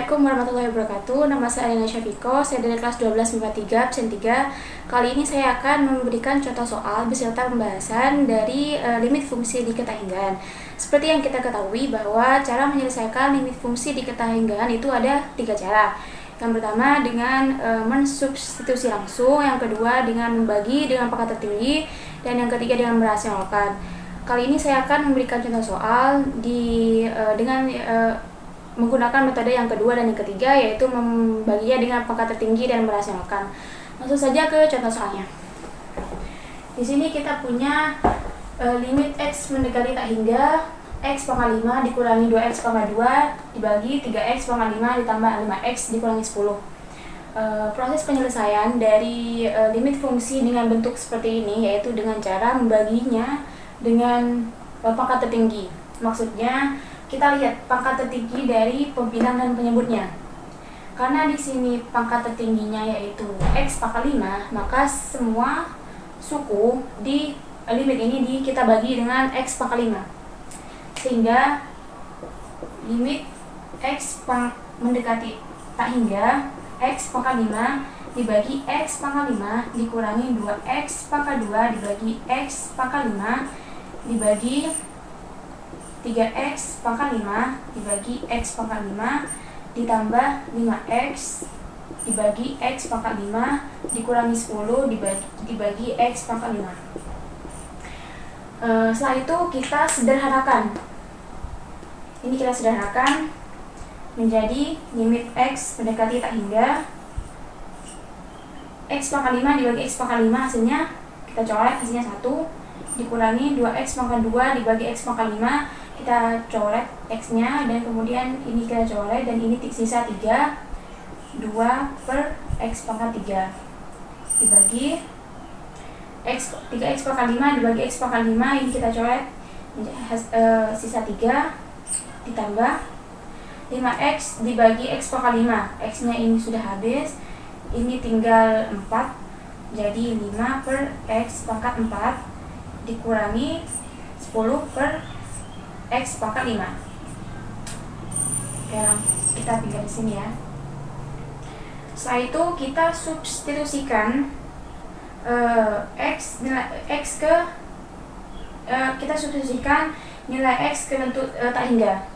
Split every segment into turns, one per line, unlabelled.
Assalamualaikum warahmatullahi wabarakatuh. Nama saya Alina Syafiko, saya dari kelas 12 MIPA 3, absen 3. Kali ini saya akan memberikan contoh soal beserta pembahasan dari limit fungsi diketahui. Seperti yang kita ketahui bahwa cara menyelesaikan limit fungsi diketahui itu ada 3 cara. Yang pertama dengan mensubstitusi langsung, yang kedua dengan membagi dengan pangkat tertinggi, dan yang ketiga dengan merasionalkan. Kali ini saya akan memberikan contoh soal dengan menggunakan metode yang kedua dan yang ketiga, yaitu membaginya dengan pangkat tertinggi dan merasionalkan. Langsung saja ke contoh soalnya. Di sini kita punya limit x mendekati tak hingga x pangkat 5 dikurangi 2x pangkat 2 dibagi 3x pangkat 5 ditambah 5x dikurangi 10. Proses penyelesaian dari limit fungsi dengan bentuk seperti ini yaitu dengan cara membaginya dengan pangkat tertinggi. Maksudnya kita lihat pangkat tertinggi dari pembilang dan penyebutnya. Karena di sini pangkat tertingginya yaitu x pangkat 5, maka semua suku di limit ini kita bagi dengan x pangkat 5. Sehingga limit x mendekati tak hingga x pangkat 5 dibagi x pangkat 5 dikurangi 2x pangkat 2 dibagi x pangkat 5 dibagi 3x pangkat 5 dibagi x pangkat 5 ditambah 5x dibagi x pangkat 5 dikurangi 10 dibagi x pangkat 5. Setelah itu kita sederhanakan. Ini kita sederhanakan menjadi limit x mendekati tak hingga x pangkat 5 dibagi x pangkat 5, hasilnya kita coret, hasilnya 1 dikurangi 2x pangkat 2 dibagi x pangkat 5, kita coret x nya dan kemudian ini kita coret dan ini sisa 3, 2 per x pangkat 3 dibagi x 3x pangkat 5 dibagi x pangkat 5, ini kita coret sisa 3 ditambah 5x dibagi x pangkat 5, x nya ini sudah habis, ini tinggal 4, jadi 5 per x pangkat 4 dikurangi 10 per x pangkat 5. Sekarang kita tinggal di sini ya. Setelah itu kita substitusikan kita substitusikan nilai x ke bentuk tak hingga.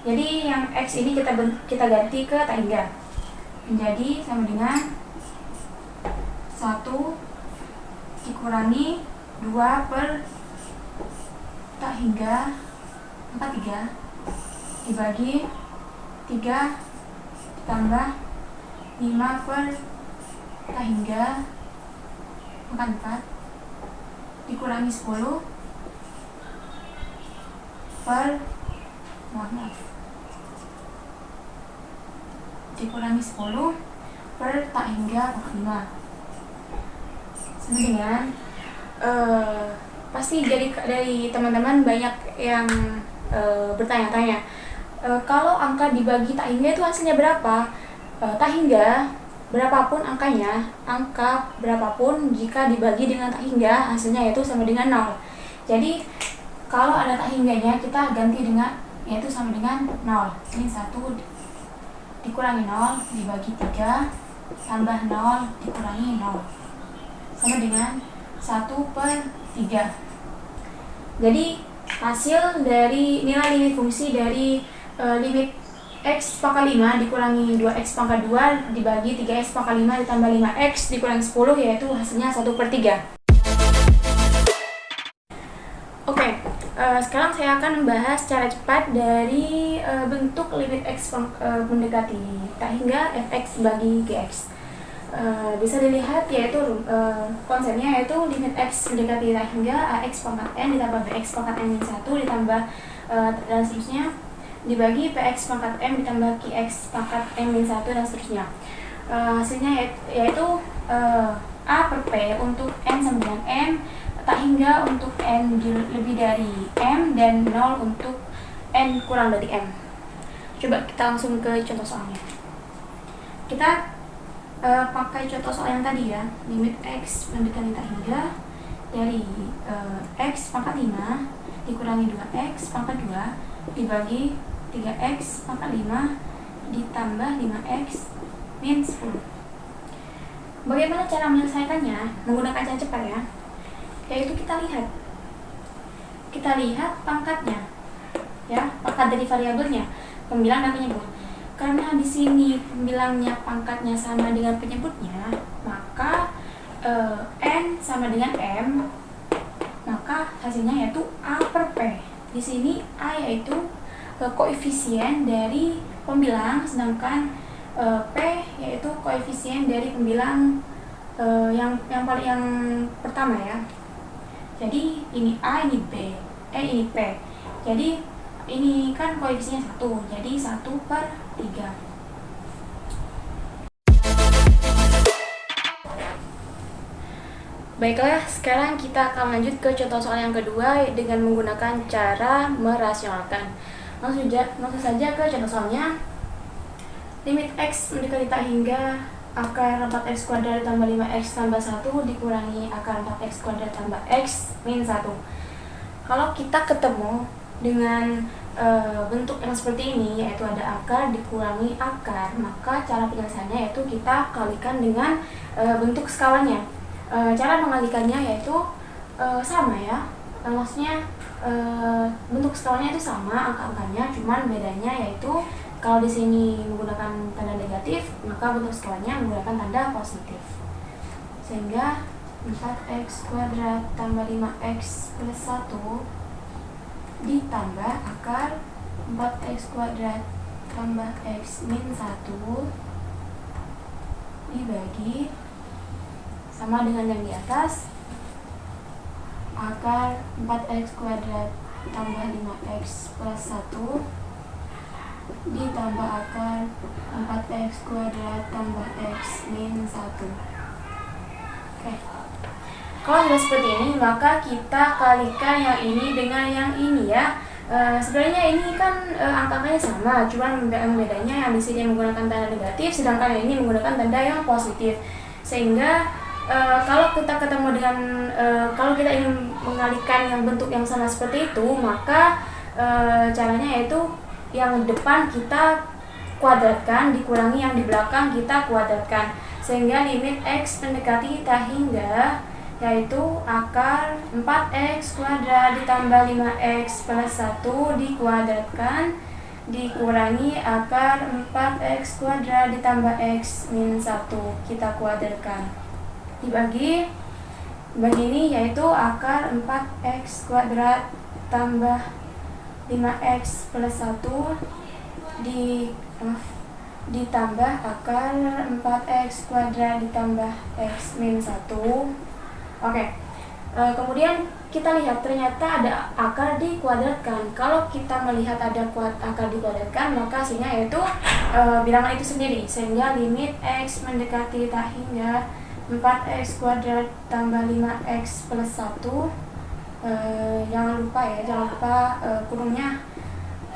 Jadi yang x ini kita ganti ke tak hingga. Menjadi sama dengan 1 dikurangi 2 per tak hingga 43 dibagi 3 tambah 5 per tak hingga 4 dikurangi 10 per dikurangi 10 per tak hingga 5. Sama dengan pasti dari teman-teman banyak yang bertanya-tanya, kalau angka dibagi tak hingga itu hasilnya berapa? Tak hingga berapapun angkanya, angka berapapun jika dibagi dengan tak hingga hasilnya yaitu sama dengan 0. Jadi kalau ada tak hingganya kita ganti dengan yaitu sama dengan 0. Ini 1 dikurangi 0 dibagi 3 tambah 0 dikurangi 0 sama dengan 1 per 3. Jadi hasil dari nilai limit fungsi dari limit x pangkat 5 dikurangi 2x pangkat 2 dibagi 3x pangkat 5 ditambah 5x dikurangi 10 yaitu hasilnya 1 per 3. Oke, sekarang saya akan membahas cara cepat dari bentuk limit x mendekati tak hingga fx bagi gx. Bisa dilihat yaitu konsepnya yaitu limit x mendekati tak hingga ax pangkat n ditambah bx pangkat n min 1 ditambah dan seterusnya dibagi px pangkat m ditambah qx pangkat m min 1 dan seterusnya. Hasilnya yaitu a per p untuk n sama dengan m, tak hingga untuk n lebih dari m, dan 0 untuk n kurang dari m. Coba kita langsung ke contoh soalnya. Kita pakai contoh soal yang tadi ya, limit x mendekati tak hingga dari x pangkat 5 dikurangi 2x pangkat 2 dibagi 3x pangkat 5 ditambah 5x min 10. Bagaimana cara menyelesaikannya? Menggunakan cara cepat ya. Yaitu kita lihat pangkatnya. Ya, pangkat dari variabelnya, pembilang dan penyebut. Karena di sini pembilangnya pangkatnya sama dengan penyebutnya, maka n sama dengan m, maka hasilnya yaitu a per p. Di sini a yaitu koefisien dari pembilang, sedangkan p yaitu koefisien dari pembilang yang pertama ya. Jadi ini a, ini b, ini p. Jadi ini kan koefisiennya 1, jadi 1/3. Baiklah, sekarang kita akan lanjut ke contoh soal yang kedua dengan menggunakan cara merasionalkan. Langsung saja ke contoh soalnya. Limit x mendekati tak hingga akar 4x kuadrat tambah 5x tambah 1 dikurangi akar 4x kuadrat tambah x min 1. Kalau kita ketemu dengan bentuk yang seperti ini, yaitu ada akar dikurangi akar, maka cara penyelesaiannya yaitu kita kalikan dengan bentuk skalanya. Cara mengalikannya yaitu sama ya, maksudnya bentuk skalanya itu sama, angka-angkanya, cuman bedanya yaitu kalau di sini menggunakan tanda negatif, maka bentuk skalanya menggunakan tanda positif. Sehingga 4x kuadrat tambah 5x plus 1 ditambah akar 4x kuadrat tambah x min 1 dibagi sama dengan yang di atas, akar 4x kuadrat tambah 5x plus 1 ditambah akar 4x kuadrat tambah x min 1. Oke. Kalau sudah seperti ini, maka kita kalikan yang ini dengan yang ini ya. Sebenarnya ini kan angka-angkanya sama, cuman bedanya yang di sini menggunakan tanda negatif, sedangkan yang ini menggunakan tanda yang positif. Sehingga kalau kita ketemu dengan kalau kita ingin mengalihkan yang bentuk yang sama seperti itu, maka caranya yaitu yang depan kita kuadratkan dikurangi yang di belakang kita kuadratkan, sehingga limit x mendekati tak hingga yaitu akar 4x kuadrat ditambah 5x plus 1 dikuadratkan dikurangi akar 4x kuadrat ditambah x min 1 kita kuadratkan dibagi ini yaitu akar 4x kuadrat tambah 5x plus 1 ditambah akar 4x kuadrat ditambah x min 1. Oke. Kemudian kita lihat ternyata ada akar dikuadratkan. Kalau kita melihat ada akar dikuadratkan, maka hasilnya yaitu bilangan itu sendiri, sehingga limit x mendekati tak hingga 4x kuadrat tambah 5x plus 1, jangan lupa kurungnya,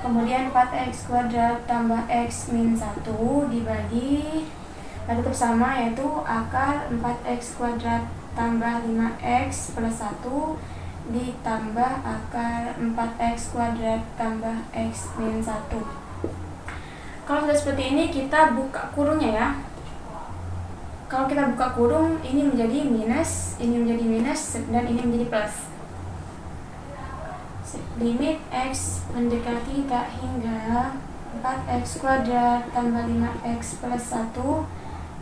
kemudian 4x kuadrat tambah x min 1 dibagi tetap sama, yaitu akar 4x kuadrat tambah 5x plus 1 ditambah akar 4x kuadrat tambah x min 1. Kalau sudah seperti ini, kita buka kurungnya ya. Kalau kita buka kurung, ini menjadi minus, dan ini menjadi plus. Limit x mendekati tak hingga 4x kuadrat tambah 5x plus 1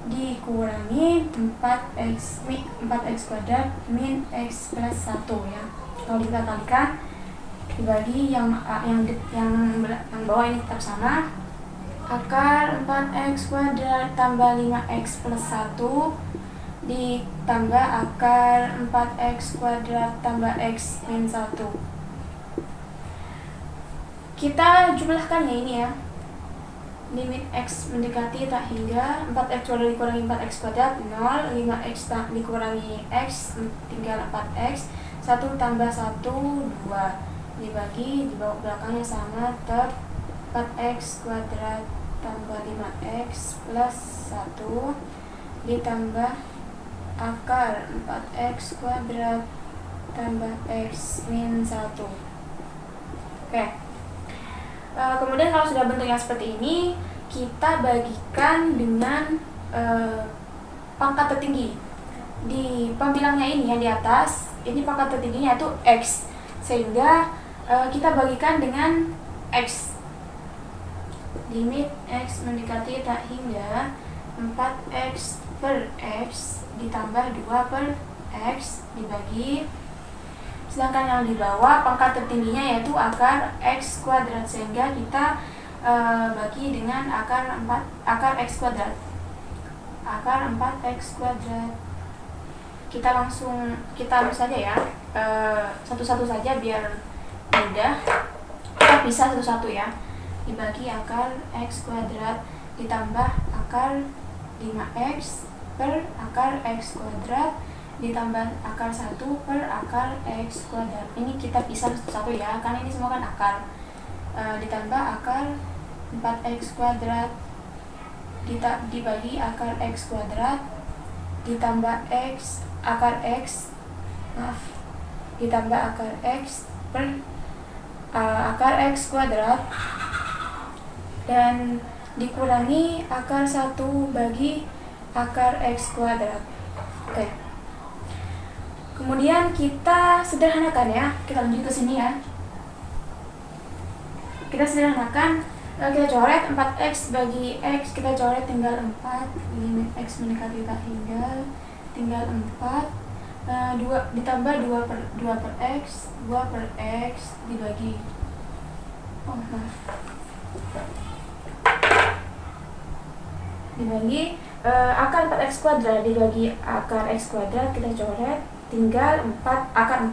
dikurangi 4x kuadrat min x plus 1 ya. Kalau kita kalikan dibagi yang bawah ini tetap sama, akar 4x kuadrat tambah 5x plus 1 ditambah akar 4x kuadrat tambah x min 1. Kita jumlahkan ya ini ya. Limit x mendekati tak hingga 4x kuadrat dikurangi 4x kuadrat 0, 5x dikurangi x tinggal 4x, 1 tambah 1 2 dibagi di bawah belakangnya sama, tetap 4x kuadrat tambah 5x plus 1 ditambah akar 4x kuadrat tambah x min 1. Oke. Kemudian kalau sudah bentuknya seperti ini, kita bagikan dengan pangkat tertinggi. Di pembilangnya ini yang di atas, ini pangkat tertingginya itu X, sehingga kita bagikan dengan X. Limit X mendekati tak hingga 4X per X ditambah 2 per X dibagi, sedangkan yang di bawah pangkat tertingginya yaitu akar X kuadrat, sehingga kita bagi dengan akar X kuadrat. Akar 4X kuadrat. Kita langsung saja ya, satu-satu saja biar mudah. Kita bisa satu-satu ya. Dibagi akar X kuadrat ditambah akar 5X per akar X kuadrat ditambah akar 1 per akar X kuadrat. Ini kita pisah satu-satu ya, karena ini semua kan akar. Ditambah akar 4X kuadrat dibagi akar X kuadrat ditambah akar X ditambah akar X per akar X kuadrat dan dikurangi akar 1 bagi akar X kuadrat. Oke. Kemudian kita sederhanakan ya. Kita lanjut ke sini ya. Kita sederhanakan, kita coret 4X bagi X, kita coret tinggal 4, limit X mendekati tak hingga tinggal 4, 2 ditambah 2 per X, 2 per X dibagi dibagi akar 4X kuadrat dibagi akar X kuadrat, kita coret tinggal 4 akar 4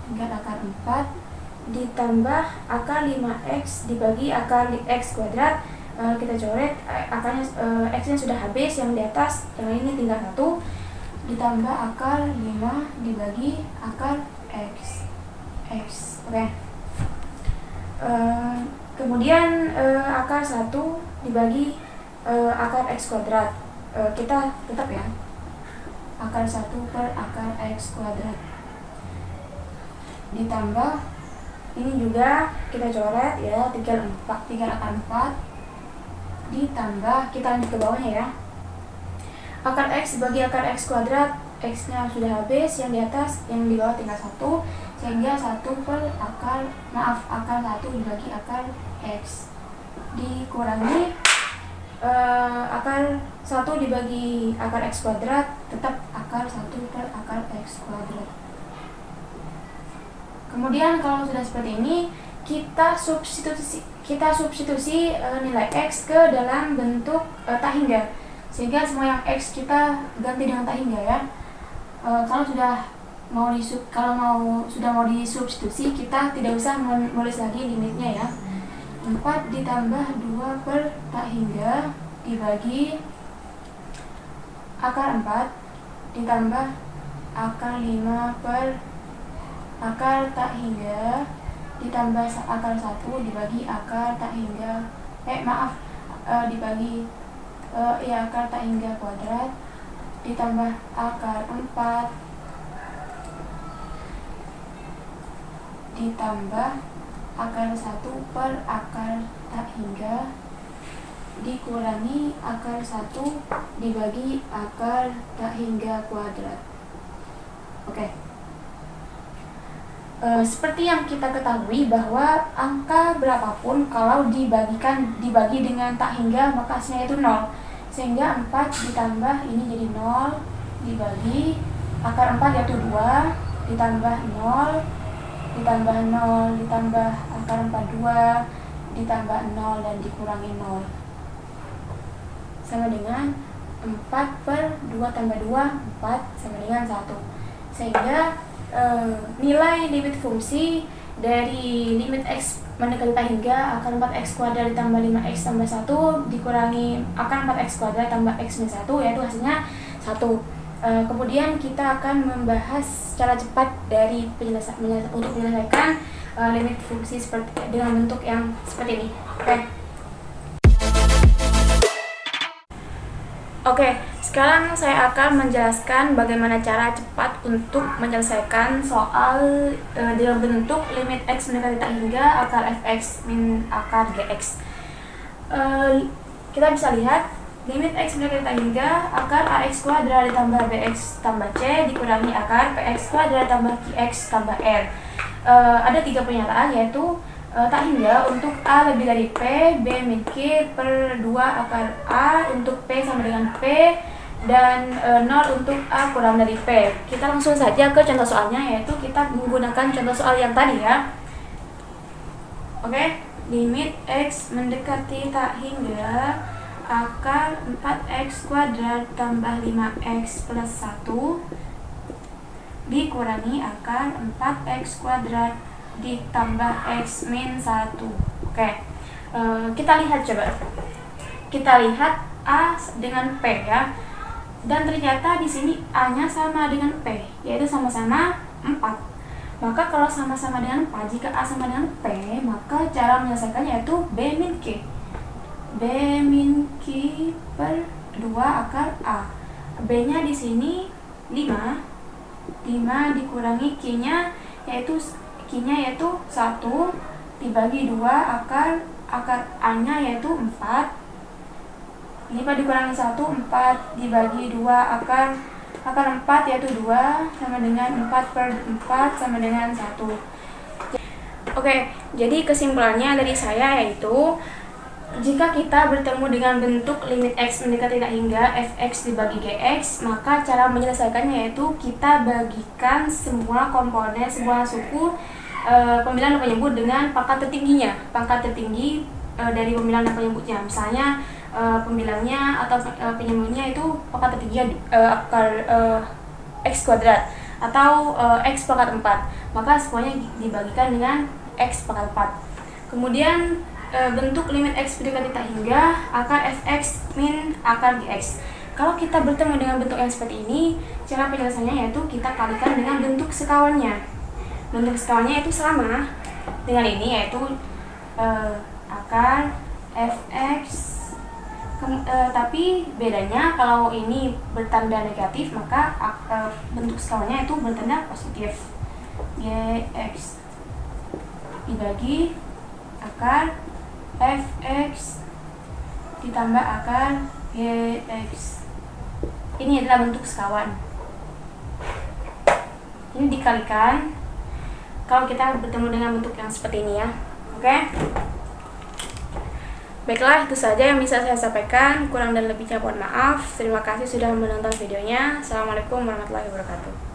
tinggal akar 4 ditambah akar 5X dibagi akar X kuadrat, kita coret akarnya, X nya sudah habis, yang di atas, yang ini tinggal 1 ditambah akar 5 dibagi akar X. Oke. Kemudian akar 1 dibagi akar X kuadrat, kita tetap ya, akar 1 per akar X kuadrat ditambah ini juga kita coret ya, tinggal akar 4 ditambah, kita lanjut ke bawahnya ya, akar X bagi akar X kuadrat, X nya sudah habis, yang di atas, yang di bawah tinggal 1, sehingga 1 per akar 1 dibagi akar X dikurangi akar 1 dibagi akar X kuadrat, tetap akar 1 per akar X kuadrat. Kemudian kalau sudah seperti ini, kita substitusi nilai X ke dalam bentuk tak hingga, sehingga semua yang X kita ganti dengan tak hingga ya. Kalau sudah mau disubstitusi, kita tidak usah menulis lagi limitnya ya. 4 ditambah 2 per tak hingga dibagi akar 4 ditambah akar 5 per akar tak hingga ditambah akar 1 dibagi akar tak hingga dibagi akar tak hingga kuadrat ditambah akar 4 ditambah akar 1 per akar tak hingga dikurangi akar 1 dibagi akar tak hingga kuadrat. Oke. Seperti yang kita ketahui bahwa angka berapapun kalau dibagi dengan tak hingga, maka hasilnya itu 0. Sehingga 4 ditambah ini jadi 0 dibagi akar 4 yaitu 2 ditambah 0 ditambah 0 ditambah akar 42 ditambah 0 dan dikurangi 0 sama dengan 4 per 2 tambah 2 4 sama dengan 1, sehingga nilai limit fungsi dari limit X mendekati tak hingga akar 4X kuadrat ditambah 5X tambah 1 dikurangi akar 4X kuadrat tambah X minus 1, yaitu hasilnya 1. Kemudian kita akan membahas secara cepat dari untuk menyelesaikan limit fungsi dengan bentuk yang seperti ini. Oke, sekarang saya akan menjelaskan bagaimana cara cepat untuk menyelesaikan soal dalam bentuk limit X mendekati tak hingga akar fx min akar gx. kita bisa lihat limit X mendekati hingga akar AX kuadrat ditambah BX tambah C dikurangi akar PX kuadrat tambah QX tambah R. Ada 3 pernyataan, yaitu tak hingga untuk A lebih dari P, B min Q per 2 akar A untuk P sama dengan P, dan 0 untuk A kurang dari P. Kita langsung saja ke contoh soalnya, yaitu kita menggunakan contoh soal yang tadi ya. Oke, limit X mendekati tak hingga akar 4x kuadrat tambah 5x plus 1 dikurangi akar 4x kuadrat ditambah x min 1. Oke, kita lihat coba. Kita lihat A dengan P ya. Dan ternyata di sini A-nya sama dengan P, yaitu sama-sama 4. Maka kalau sama-sama dengan 4, jika A sama dengan P, maka cara menyelesaikannya yaitu B min Q. B min Q per 2 akar A. B-nya di sini 5 dikurangi Q-nya yaitu 1 dibagi 2 akar A-nya yaitu 4. 5 dikurangi 1, 4 dibagi 2 akar 4 yaitu 2 sama dengan 4 per 4 sama dengan 1. Oke, jadi kesimpulannya dari saya yaitu jika kita bertemu dengan bentuk limit X mendekati tak hingga fx dibagi gx, maka cara menyelesaikannya yaitu kita bagikan semua komponen sebuah suku pembilang dan penyebut dengan pangkat tertingginya. Pangkat tertinggi dari pembilang dan penyebutnya, misalnya pembilangnya atau penyebutnya itu pangkat tertinggi akar x kuadrat atau x pangkat 4, maka semuanya dibagikan dengan x pangkat 4. Kemudian bentuk limit X mendekati tak hingga akar fx min akar gx. Kalau kita bertemu dengan bentuk yang seperti ini, cara penyelesaiannya yaitu kita kalikan dengan bentuk sekawannya. Bentuk sekawannya itu sama dengan ini, yaitu akar fx, tapi bedanya kalau ini bertanda negatif, maka bentuk sekawannya itu bertanda positif. Gx dibagi akar fx ditambah akar gx. Ini adalah bentuk sekawan. Ini dikalikan kalau kita bertemu dengan bentuk yang seperti ini ya. Oke. Baiklah, itu saja yang bisa saya sampaikan. Kurang dan lebihnya mohon maaf. Terima kasih sudah menonton videonya. Assalamualaikum warahmatullahi wabarakatuh.